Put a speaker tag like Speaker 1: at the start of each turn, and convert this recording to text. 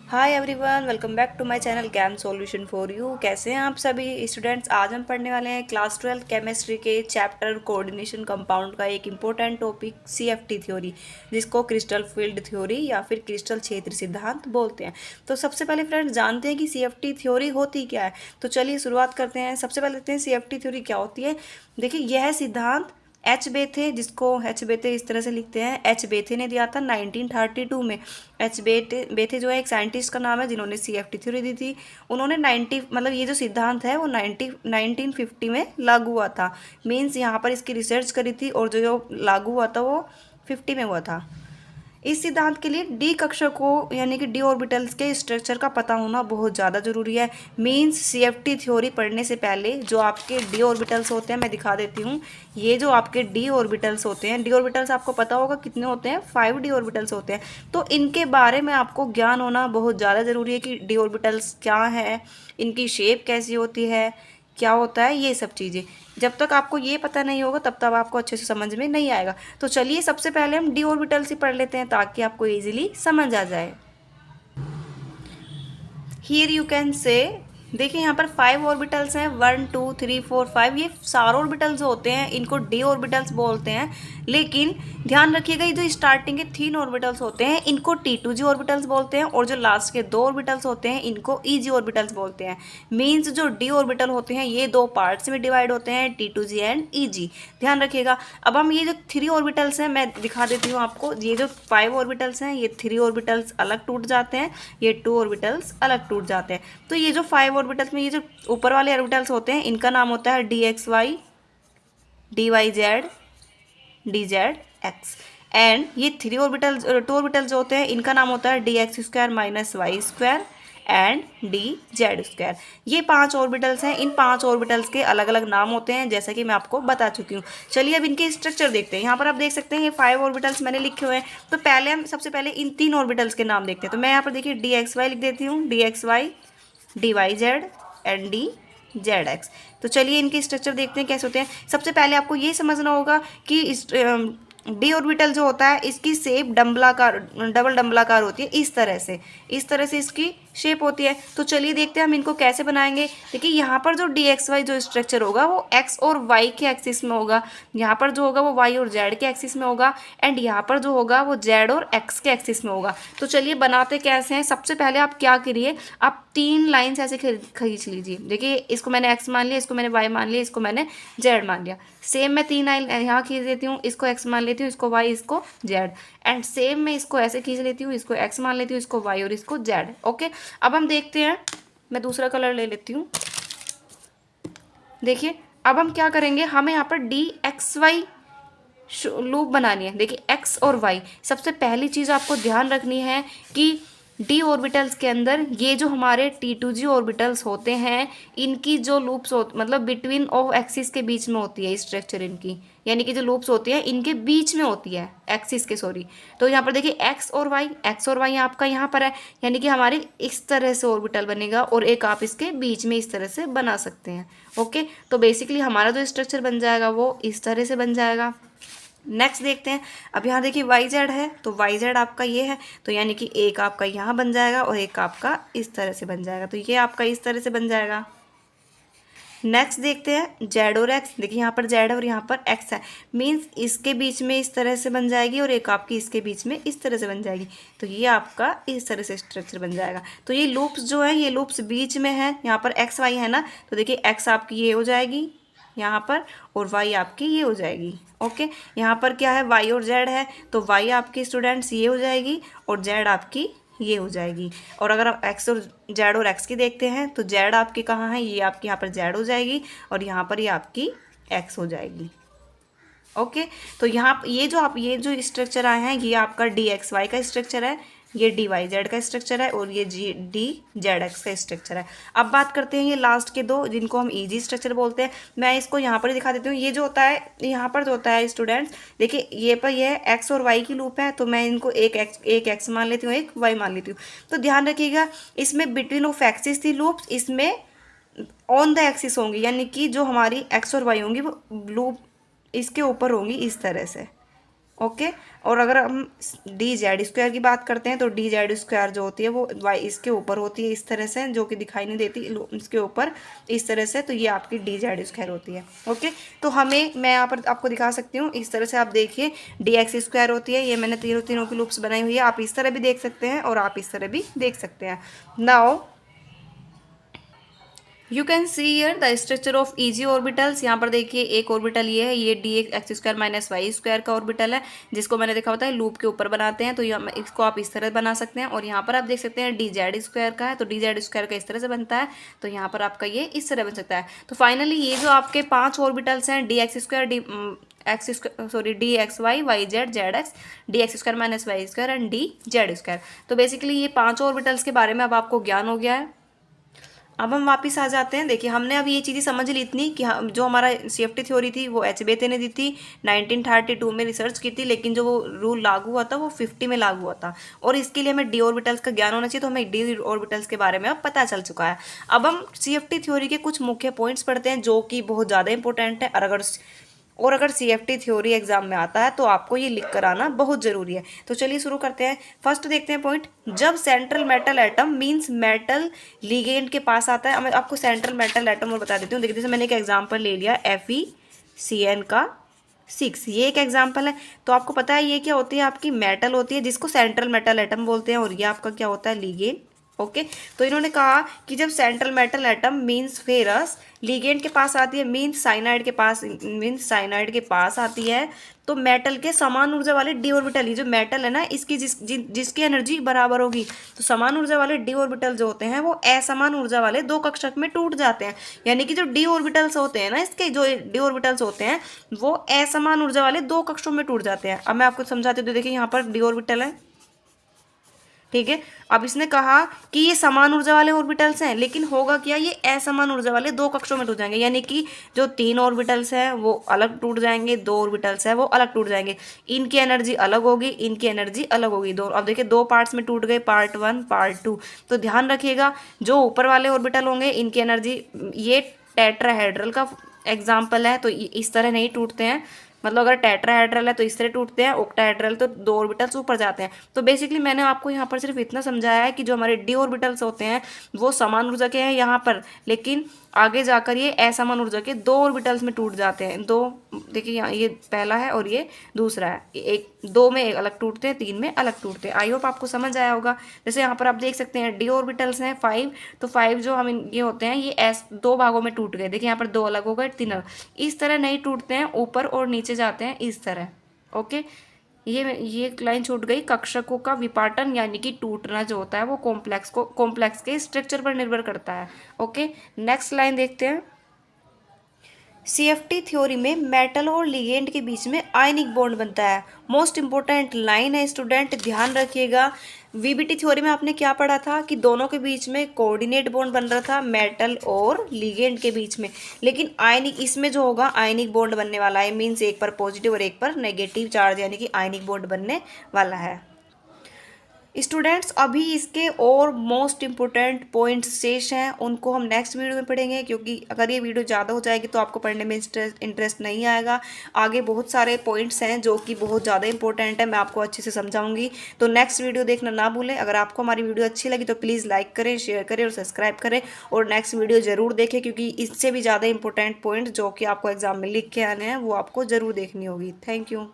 Speaker 1: Hi everyone, welcome back to my channel cam solution for you. कैसे हैं आप सभी स्टूडेंट्स। आज हम पढ़ने वाले हैं क्लास 12 केमिस्ट्री के चैप्टर कोऑर्डिनेशन कंपाउंड का एक इम्पोर्टेंट टॉपिक सीएफटी थ्योरी, जिसको क्रिस्टल फील्ड थ्योरी या फिर क्रिस्टल क्षेत्र सिद्धांत बोलते हैं। तो सबसे पहले फ्रेंड्स जानते हैं कि सीएफटी थ्योरी होती क्या है। तो चलिए शुरुआत करते हैं। सबसे पहले देखते हैं सीएफटी थ्योरी क्या होती है। देखिए, यह सिद्धांत एच बेथे, जिसको एच बेथे इस तरह से लिखते हैं, एच बेथे ने दिया था 1932 में। एच बेथे जो है एक साइंटिस्ट का नाम है जिन्होंने सीएफटी थ्योरी दी थी। उन्होंने 90 मतलब ये जो सिद्धांत है वो 1950 में लागू हुआ था। मीन्स यहाँ पर इसकी रिसर्च करी थी और जो लागू हुआ था वो 50 में हुआ था। इस सिद्धांत के लिए डी कक्षा को यानी कि डी ऑर्बिटल्स के स्ट्रक्चर का पता होना बहुत ज़्यादा ज़रूरी है। मींस सीएफटी थ्योरी पढ़ने से पहले जो आपके डी ऑर्बिटल्स होते हैं, मैं दिखा देती हूँ। ये जो आपके डी ऑर्बिटल्स होते हैं, डी ऑर्बिटल्स आपको पता होगा कितने होते हैं, 5 डी ऑर्बिटल्स होते हैं। तो इनके बारे में आपको ज्ञान होना बहुत ज़्यादा ज़रूरी है कि डी ऑर्बिटल्स क्या है, इनकी शेप कैसी होती है, क्या होता है, ये सब चीज़ें। जब तक आपको ये पता नहीं होगा तब तक आपको अच्छे से समझ में नहीं आएगा। तो चलिए सबसे पहले हम डी ऑर्बिटल्स ही पढ़ लेते हैं ताकि आपको इजीली समझ आ जाए। हियर यू कैन से, देखिए यहाँ पर 5 ऑर्बिटल्स हैं, 1 2 3 4 5। ये सारे ऑर्बिटल्स होते हैं इनको डी ऑर्बिटल्स बोलते हैं। लेकिन ध्यान रखिएगा, ये जो स्टार्टिंग के 3 ऑर्बिटल्स होते हैं इनको T2G ऑर्बिटल्स बोलते हैं, और जो लास्ट के 2 ऑर्बिटल्स होते हैं इनको EG ऑर्बिटल्स बोलते हैं। मीन्स जो डी ऑर्बिटल होते हैं ये 2 पार्ट्स में डिवाइड होते हैं, T2G एंड EG। ध्यान रखिएगा। अब हम ये जो 3 ऑर्बिटल्स हैं मैं दिखा देती हूँ आपको। ये जो 5 ऑर्बिटल्स हैं ये 3 ऑर्बिटल्स अलग टूट जाते हैं, ये 2 ऑर्बिटल्स अलग टूट जाते हैं। तो ये जो 5 ऑर्बिटल्स में ये जो ऊपर वाले ऑर्बिटल्स होते हैं इनका नाम होता है DXY, DYZ, DZX। एंड ये 3 ऑर्बिटल्स 2 ऑर्बिटल्स जो होते हैं इनका नाम होता है DX² minus Y square and DZ²। ये 5 ऑर्बिटल्स हैं। इन 5 ऑर्बिटल्स के अलग अलग नाम होते हैं जैसा कि मैं आपको बता चुकी हूँ। चलिए अब इनके स्ट्रक्चर देखते हैं। यहाँ पर आप देख सकते हैं ये 5 ऑर्बिटल्स मैंने लिखे हुए हैं। तो पहले हम सबसे पहले इन 3 ऑर्बिटल्स के नाम देखते हैं। तो मैं यहाँ पर देखिए DXY लिख देती हूँ, DXY, DYZ एंड DZX। तो चलिए इनके स्ट्रक्चर देखते हैं कैसे होते हैं। सबसे पहले आपको ये समझना होगा कि इस डी ऑर्बिटल जो होता है इसकी शेप डबल डम्बलाकार होती है। इस तरह से इसकी शेप होती है। तो चलिए देखते हैं हम इनको कैसे बनाएंगे। देखिए यहाँ पर जो DXY जो स्ट्रक्चर होगा वो एक्स और वाई के एक्सिस में होगा, यहाँ पर जो होगा वो वाई और जेड के एक्सिस में होगा, एंड यहाँ पर जो होगा वो जेड और एक्स के एक्सिस में होगा। तो चलिए बनाते कैसे हैं। सबसे पहले आप क्या करिए, आप 3 लाइन्स ऐसे खींच लीजिए। देखिए इसको मैंने एक्स मान लिया, इसको मैंने वाई मान लिया, इसको मैंने जेड मान लिया। सेम मैं 3 लाइन यहाँ खींच देती हूँ, इसको एक्स मान लेती हूँ, इसको वाई, इसको जेड। एंड सेम मैं इसको ऐसे खींच लेती हूँ, इसको एक्स मान लेती हूँ, इसको वाई और इसको जेड। ओके, अब हम देखते हैं। मैं दूसरा कलर ले लेती हूँ। देखिए अब हम क्या करेंगे, हमें यहाँ पर DXY लूप बनानी है। देखिए एक्स और वाई, सबसे पहली चीज़ आपको ध्यान रखनी है कि डी ऑर्बिटल्स के अंदर ये जो हमारे T2G ऑर्बिटल्स होते हैं इनकी जो लूप्स मतलब बिटवीन ऑफ एक्सिस के बीच में होती है स्ट्रक्चर इनकी, यानी कि जो लूप्स होती है इनके बीच में होती है, एक्सिस के सॉरी। तो यहाँ पर देखिए एक्स और वाई आपका यहाँ पर है, यानी कि हमारे इस तरह से ऑर्बिटल बनेगा और एक आप इसके बीच में इस तरह से बना सकते हैं। ओके, तो बेसिकली हमारा जो स्ट्रक्चर बन जाएगा वो इस तरह से बन जाएगा। नेक्स्ट देखते हैं। अब यहाँ देखिए वाई जेड है, तो वाई जेड आपका ये है, तो यानी कि एक आपका यहाँ बन जाएगा और एक आपका इस तरह से बन जाएगा। तो ये आपका इस तरह से बन जाएगा। नेक्स्ट देखते हैं जेड और एक्स। देखिए यहाँ पर जेड है और यहाँ पर एक्स है, मीन्स इसके बीच में इस तरह से बन जाएगी और एक आपकी इसके बीच में इस तरह से बन जाएगी। तो ये आपका इस तरह से स्ट्रक्चर बन जाएगा। तो ये लूप्स जो है ये लूप्स बीच में है, यहाँ पर एक्स वाई है ना, तो देखिए एक्स आपकी ये हो जाएगी यहाँ पर और वाई आपकी ये हो जाएगी। ओके, यहाँ पर क्या है, वाई और जेड है, तो वाई आपकी स्टूडेंट्स ये हो जाएगी और जेड आपकी ये हो जाएगी। और अगर आप एक्स और जेड और एक्स की देखते हैं तो जेड आपकी कहाँ है, ये आपकी यहाँ पर जेड हो जाएगी और यहाँ पर ये आपकी एक्स हो जाएगी। ओके, तो यहाँ ये जो स्ट्रक्चर आए हैं ये आपका DXY का स्ट्रक्चर है, ये DYZ का स्ट्रक्चर है और ये DZX का स्ट्रक्चर है। अब बात करते हैं ये लास्ट के 2 जिनको हम EG स्ट्रक्चर बोलते हैं। मैं इसको यहाँ पर ही दिखा देती हूँ। ये जो होता है यहाँ पर जो होता है स्टूडेंट्स, देखिए ये एक्स और वाई की लूप है, तो मैं इनको एक एक्स मान लेती हूँ, एक वाई मान लेती हूँ। तो ध्यान रखिएगा इसमें बिटवीन ऑफ एक्सिस थी लूप्स, इसमें ऑन द एक्सिस होंगी, यानी कि जो हमारी एक्स और वाई होंगी वो लूप इसके ऊपर होंगी इस तरह से। ओके। और अगर हम डी जेड स्क्वायर की बात करते हैं तो डी जेड स्क्वायर जो होती है वो वाई इसके ऊपर होती है इस तरह से, जो कि दिखाई नहीं देती इसके ऊपर इस तरह से, तो ये आपकी डी जेड स्क्वायर होती है। ओके, तो हमें मैं यहाँ पर आपको दिखा सकती हूँ इस तरह से, आप देखिए डी एक्स स्क्वायर होती है, ये मैंने तीनों की लूप्स बनाई हुई है, आप इस तरह भी देख सकते हैं और आप इस तरह भी देख सकते हैं। Now you can see here the structure of eg orbitals. यहाँ पर देखिए एक ऑर्बिटल ये है, ये D X square minus Y square का ऑर्बिटल है, जिसको मैंने देखा होता है लूप के ऊपर बनाते हैं, तो इसको आप इस तरह बना सकते हैं। और यहाँ पर आप देख सकते हैं डी जेड स्क्वायर का है, तो डी जेड स्क्वायर का इस तरह से बनता है, तो यहाँ पर आपका ये इस तरह बन सकता है। तो फाइनली ये जो आपके 5 ऑर्बिटल्स हैं, D X square, D X Y Z Z X, D X square minus Y square and D Z square. तो बेसिकली ये 5 ऑर्बिटल्स के बारे में अब आपको ज्ञान हो गया है। अब हम वापस आ जाते हैं। देखिए हमने अब ये चीज़ें समझ ली इतनी कि जो हमारा सीएफटी थ्योरी थी वो एच बेते ने दी थी, 1932 में रिसर्च की थी, लेकिन जो वो रूल लागू हुआ था वो 50 में लागू हुआ था। और इसके लिए हमें डी ऑर्बिटल्स का ज्ञान होना चाहिए, तो हमें डी ऑर्बिटल्स के बारे में अब पता चल चुका है। अब हम सीएफटी थ्योरी के कुछ मुख्य पॉइंट्स पढ़ते हैं जो कि बहुत ज़्यादा इंपॉर्टेंट है, और अगर सीएफटी थ्योरी एग्जाम में आता है तो आपको ये लिख कर आना बहुत ज़रूरी है। तो चलिए शुरू करते हैं। फर्स्ट देखते हैं पॉइंट, जब central metal atom means metal ligand के पास आता है। मैं आपको सेंट्रल मेटल एटम और बता देती हूँ। देखिए जैसे मैंने एक एग्जाम्पल ले लिया FeCN का 6, ये एक एग्जाम्पल है। तो आपको पता है ये क्या होती है, आपकी मेटल होती है जिसको सेंट्रल मेटल एटम बोलते हैं, और ये आपका क्या होता है, लिगेंड। ओके, तो इन्होंने कहा कि जब central metal atom means ferrous ligand के पास आती है, मींस साइनाइड के पास आती है, तो मेटल के समान ऊर्जा वाले डी ऑर्बिटल, ये जो मेटल है ना इसकी जिसकी एनर्जी बराबर होगी, तो समान ऊर्जा वाले डी ऑर्बिटल जो होते हैं वो असमान ऊर्जा वाले 2 कक्षक में टूट जाते हैं। यानी कि जो डी ऑर्बिटल्स होते हैं ना, इसके जो डी ऑर्बिटल्स होते हैं वो असमान ऊर्जा वाले 2 कक्षों में टूट जाते हैं। अब मैं आपको समझाती हूँ। देखिए यहाँ पर डी ऑर्बिटल है, ठीक है। अब इसने कहा कि ये समान ऊर्जा वाले ऑर्बिटल्स हैं, लेकिन होगा क्या, ये असमान ऊर्जा वाले 2 कक्षों में टूट जाएंगे। यानी कि जो 3 ऑर्बिटल्स हैं वो अलग टूट जाएंगे, 2 ऑर्बिटल्स हैं वो अलग टूट जाएंगे। इनकी एनर्जी अलग होगी, इनकी एनर्जी अलग होगी। अब देखिए 2 पार्ट्स में टूट गए, पार्ट 1 पार्ट 2। तो ध्यान रखिएगा जो ऊपर वाले ऑर्बिटल होंगे इनकी एनर्जी, ये टेट्राहेड्रल का एग्जाम्पल है, तो इस तरह नहीं टूटते हैं। मतलब अगर टेट्राहेड्रल है तो इस तरह टूटते हैं, ऑक्टाहेड्रल तो 2 ऑर्बिटल्स ऊपर जाते हैं। तो बेसिकली मैंने आपको यहाँ पर सिर्फ इतना समझाया है कि जो हमारे डी ऑर्बिटल्स होते हैं वो समान ऊर्जा के हैं यहाँ पर, लेकिन आगे जाकर ये असमान ऊर्जा के 2 ऑर्बिटल्स में टूट जाते हैं। 2, देखिए यहाँ ये पहला है और ये दूसरा है, एक 2 में अलग टूटते हैं, 3 में अलग टूटते हैं। आई होप आपको समझ आया होगा। जैसे यहाँ पर आप देख सकते हैं डी ऑर्बिटल्स हैं 5, तो 5 जो हम ये होते हैं ये 2 भागों में टूट गए। देखिए यहाँ पर 2 अलग हो गए, 3 अलग। इस तरह नहीं टूटते हैं, ऊपर और नीचे जाते हैं इस तरह। ओके, ये लाइन छूट गई। कक्षकों का विपाटन यानी कि टूटना जो होता है वो कॉम्प्लेक्स के स्ट्रक्चर पर निर्भर करता है। ओके, नेक्स्ट लाइन देखते हैं। सीएफटी थ्योरी में मेटल और लिगेंड के बीच में आयनिक बॉन्ड बनता है। मोस्ट इंपॉर्टेंट लाइन है स्टूडेंट, ध्यान रखिएगा। वीबीटी थ्योरी में आपने क्या पढ़ा था कि दोनों के बीच में कोऑर्डिनेट बॉन्ड बन रहा था, मेटल और लिगेंड के बीच में, लेकिन आयनिक इसमें जो होगा आयनिक बॉन्ड बनने वाला है। मीन्स एक पर पॉजिटिव और एक पर नेगेटिव चार्ज, यानी कि आयनिक बॉन्ड बनने वाला है। स्टूडेंट्स अभी इसके और मोस्ट इम्पोर्टेंट पॉइंट्स शेष हैं, उनको हम नेक्स्ट वीडियो में पढ़ेंगे, क्योंकि अगर ये वीडियो ज़्यादा हो जाएगी तो आपको पढ़ने में इंटरेस्ट नहीं आएगा। आगे बहुत सारे पॉइंट्स हैं जो कि बहुत ज़्यादा इंपॉर्टेंट है, मैं आपको अच्छे से समझाऊंगी। तो नेक्स्ट वीडियो देखना ना भूलें। अगर आपको हमारी वीडियो अच्छी लगी तो प्लीज़ लाइक करें, शेयर करें और सब्सक्राइब करें, और नेक्स्ट वीडियो ज़रूर देखें, क्योंकि इससे भी ज़्यादा इंपॉर्टेंट पॉइंट जो कि आपको एग्जाम में लिख के आने हैं वो आपको ज़रूर देखनी होगी। Thank you.